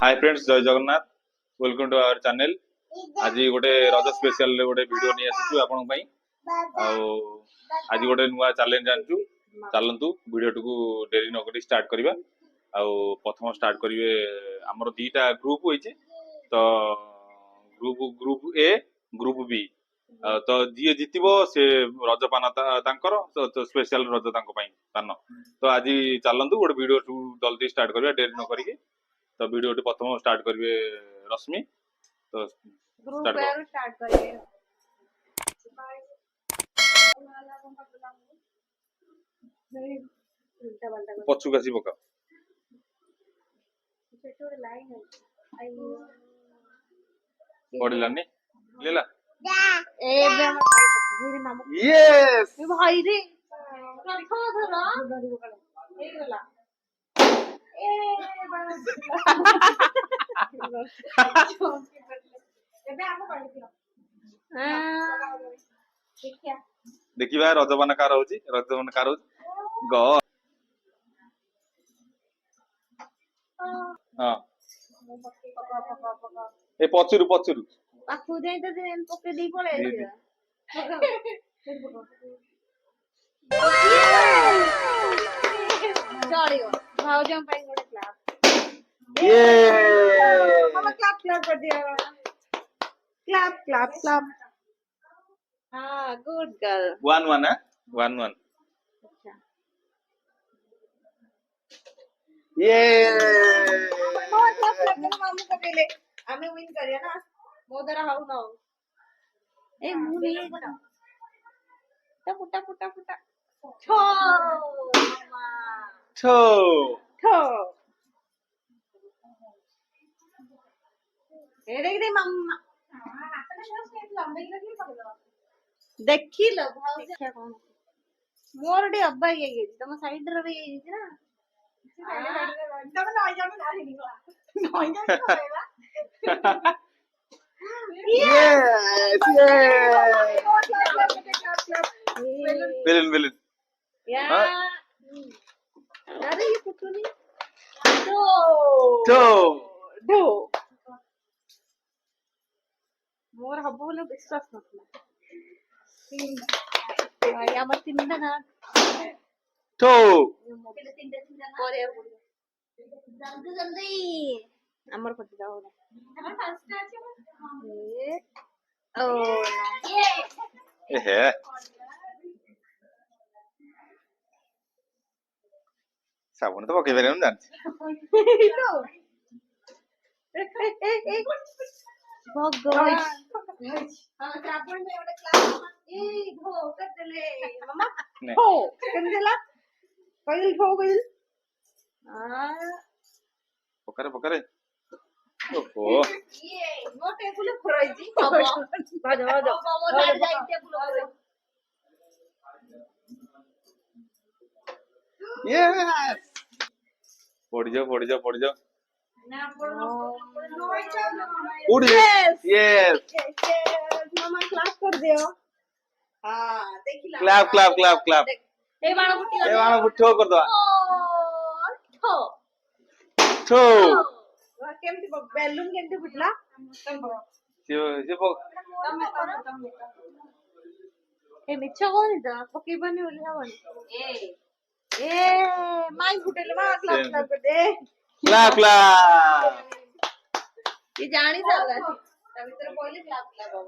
Hi friends, Jai Jagannath. Welcome to our channel. आज गोटे रज स्पेशल गोटे वीडियो नहीं आसीचु आपण पई। आज गोटे नुआ चैलेंज आनचु। चलंतु वीडियो टू डेरी न करी स्टार्ट करिबा। प्रथम स्टार्ट करिवे हमर दीटा ग्रुप होइचे। तो ग्रुप ए ग्रुप बी। तो जी जितिबो से रजपान तांकर तो स्पेशल रज तांको पई पान। तो आज चलंतु गोटे वीडियो टू जल्दी स्टार्ट करिबा डेरी न करी। तो वीडियो प्रथम स्टार्ट करिवे रश्मि। तो स्टार्ट करिए पछु कासी पका पड़िलानी लेला ए बे हमर भाई मेरे मामू यस ए भाई रे रखो धरा ए गला ए बड़ा एबे हमो पढ़ि दियो हां देखिया देखिबा रजबान कार होची रजबान कार ग हां ए पछुरु पाखु जाई त देन पके दी पळे चढ़ियो भाउजों पे गोटे क्लाप ये हम क्लाप कर दिया क्लाप हां गुड गर्ल 1-1 है 1-1 अच्छा ये हो क्लाप लगन मामू को पहले हमें विन करिया ना मोदरा हाउ ना ए मु नहीं टपुटा छो मामा छो छो ए देख दे मामा देखिलो भाव देखा कौन मोर डे अब्बा ये तम साइड रे ये ना तम ना जानो ना हिनी नई जानो यस बेलन या अरे ये पुटुनी दो मोर हब बोले विश्वास नथला या मत तीनटा ना तो पहले तीनटा करे जल्दी हमर फटी जाओ हमर फर्स्ट আছে ए ओ ये ए है साबुन तो पके बेरम जान भगवान हां साबुन में ओटे क्लास ए धो कर देले मम्मा हो कर देला कइल हो गइल पकरे ओहो ये वो टेबल फराई जी बाजो मोर लाड जाई टेबल फराई यस पड़ जाओ ना पड़ो उड़ यस मामा क्लास कर दियो हां देखिला क्लैप ए बाण ठो कर दो ठो ठो केमती बैलून केमती फुटला जे ए मिच्छा कोनी दा पकी बनी बोली हवन ए माई फुटेले मा क्लास कर दे क्लैप ये जानी साला ता भीतर पहिले क्लाप बाबू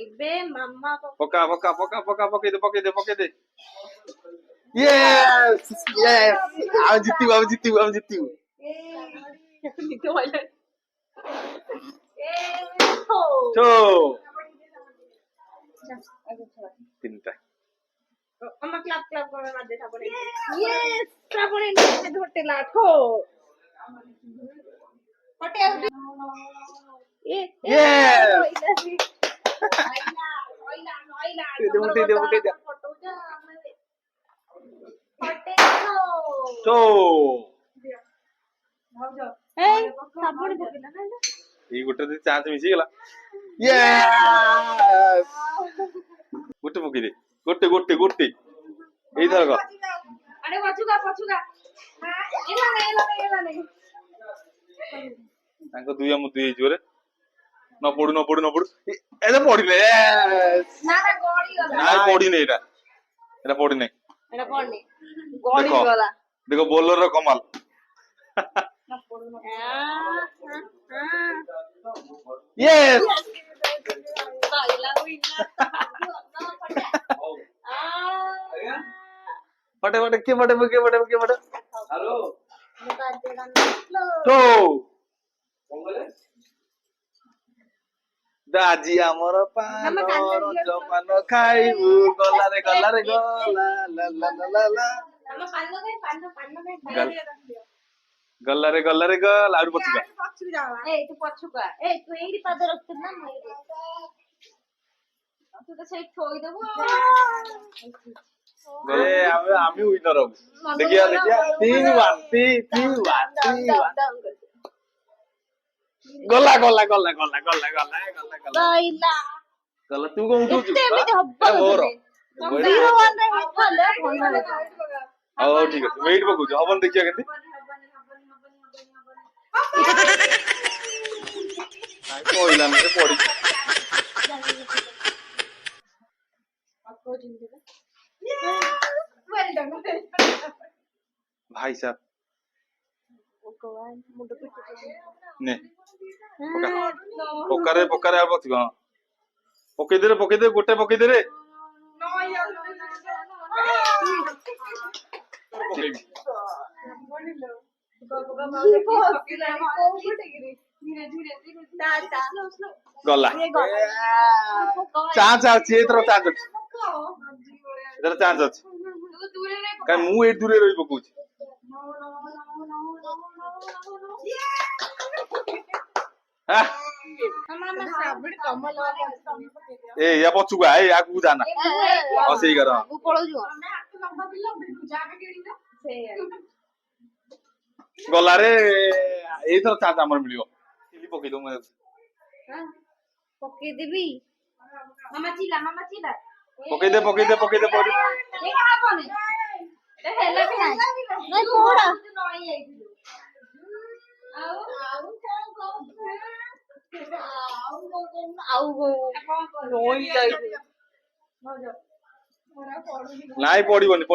इबे मम्मा को पके दे यस हम जीती नितो वाला ए ठो तीनटा अम्मा क्लाप कर मत देखा पड़े यस श्रावणी ने धोटेला ठो पटे ए यस दे पटे तो ए साबुन पकेला ना ई गुटे दे चांस मिसी गेला यस गुटे पकी दे गुटे एई धरगा अरे पछुगा हां एला नहीं ତାଙ୍କ ଦୁଇ ଆମ ଦୁଇ ହେଇଯିବ ରେ ନ ପଡୁ ନ ପଡୁ ନ ପଡୁ ଏଟା ପଡିଲେ ନା ନା ଗଡି ଗଲା ନାଇଁ ପଡିନି ଏଟା ପଡିନି ଏଟା ପଡନି ଗଡି ଦେଖ। ଗଲା ଦେଖ ବୋଲର କମାଲ ୟେସ୍ ପାଇଲା ଉଇନା ପଟେ ପଟେ କିଏ ପଟେ ହ୍ୟାଲୋ ତ ଆଜି ଆମର ପାନ ରଜ ପାନ ଖାଇବୁ ଗଲାରେ ଗଲା ଲା ଲା ଲା ଲା ଲା ଗଲାରେ ଗଲା ଆହୁରି ପଛୁକା ତୁ ପଛୁକା ତୁ ଏଇଠି ପାଦ ରଖୁଛୁ ନା ମୁଁ ଏଇଠି ତୁ ତ ସେଇଠି ଥୋଇଦବୁ ଆମେ ୱିନର ହବୁ ଦେଖିଆ 3-1 ଗଲା ଗଲା ତୁ କଣ ଉଠଉଛୁ ମୋର ହଉ ଠିକ ଅଛି ୱେଟ୍ ପକଉଛି ହବନି ଦେଖିବା କେମିତି କହିଲାନି ପଡି ଭାଇ ସାହ ନେ ପକାରେ ଆଉ ପଛିବ ପକେଇଦେରେ ଗୋଟେ ପକେଇଦେରେ ଗଲା ଚାନ୍ସ ଅଛି ଏଥର ଚାନ୍ସ ଅଛି କାଇଁ ମୁଁ ଏଇ ଦୂରରେ ରହି ପକଉଛି ଏ ୟା ପଛୁକୁ ଆଗକୁ ଯାନା ସେଇ ଘର ଗଲାରେ ଏଇଥର ଚାନ୍ସ ଆମର ମିଳିବ ପକେଇଦଉ ପକେଇଦେବି ମାମା ଚିଲା ପକେଇଦେ ନାଇଁ ପଡିବନି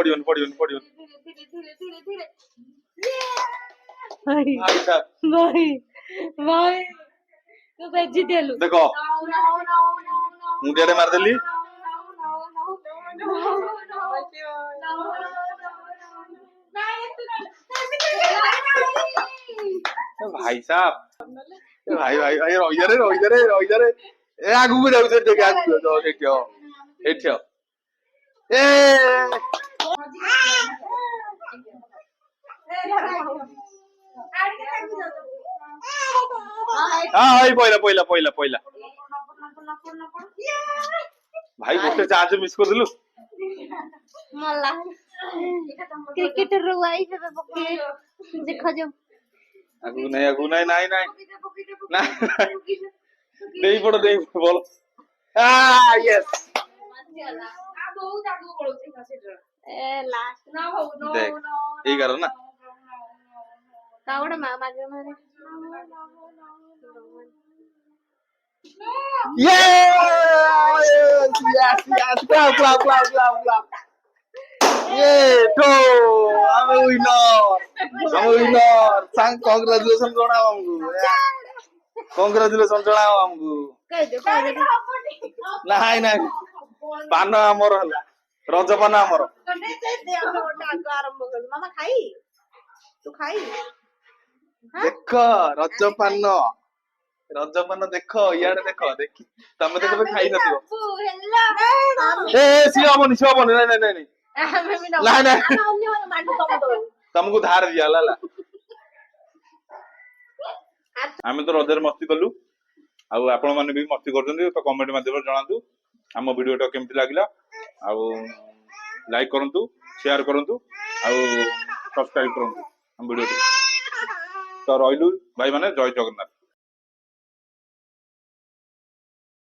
ଦେଖ ମୁଣ୍ଡିଆଟେ ମାରିଦେଲି ଭାଇ ସାହ ଭାଇ ରହିଯାରେ ଏ ଆଗକୁ ଯାଉଛି ଏଠି ଏ ପଇଲା ଭାଇ ଗୋଟେ ଚାନ୍ସ ମିସ୍ କରିଦେଲୁ ମଲା କ୍ରିକେଟର ୱାଇଫ ଏବେ ପକେଇ ଦେଖାଯାଉ ଆଗକୁ ନାଇଁ ଦେଇ ପଡ ଭଲ ୟେସ୍ ଏଇ ଗାର ନା କାଉଡା ମାଗେ ମାରେ ଆମେ ୱିନର କଂଗ୍ରାଚୁଲେସନ ଜଣାଅ ଆମକୁ ନାଇଁ ପାନ ଆମର ହେଲା ରଜ ପାନ ଆମର ମାମା ଖାଇ ତୁ ଖାଇ ଦେଖ ରଜ ପାନ ଦେଖ ଇଆଡେ ଦେଖ ତମେ ତ କେବେ ଖାଇ ନଥିବ ସିଏ ହବନି ନାଇଁ ତମକୁ ଧାର ଦିଆ ହେଲା ଆମେ ତ ରଜରେ ମସ୍ତି କଲୁ ଆଉ ଆପଣ ମାନେ ବି ମସ୍ତି କରୁଛନ୍ତି ତ କମେଣ୍ଟ ମାଧ୍ୟମରେ ଜଣାନ୍ତୁ ଆମ ଭିଡିଓଟା କେମିତି ଲାଗିଲା ଆଉ ଲାଇକ୍ କରନ୍ତୁ ସେୟାର କରନ୍ତୁ ଆଉ ସବସ୍କ୍ରାଇବ କରନ୍ତୁ ଆମ ଭିଡିଓ ତ ରହିଲୁ ଭାଇ ମାନେ ଜୟ ଜଗନ୍ନାଥ।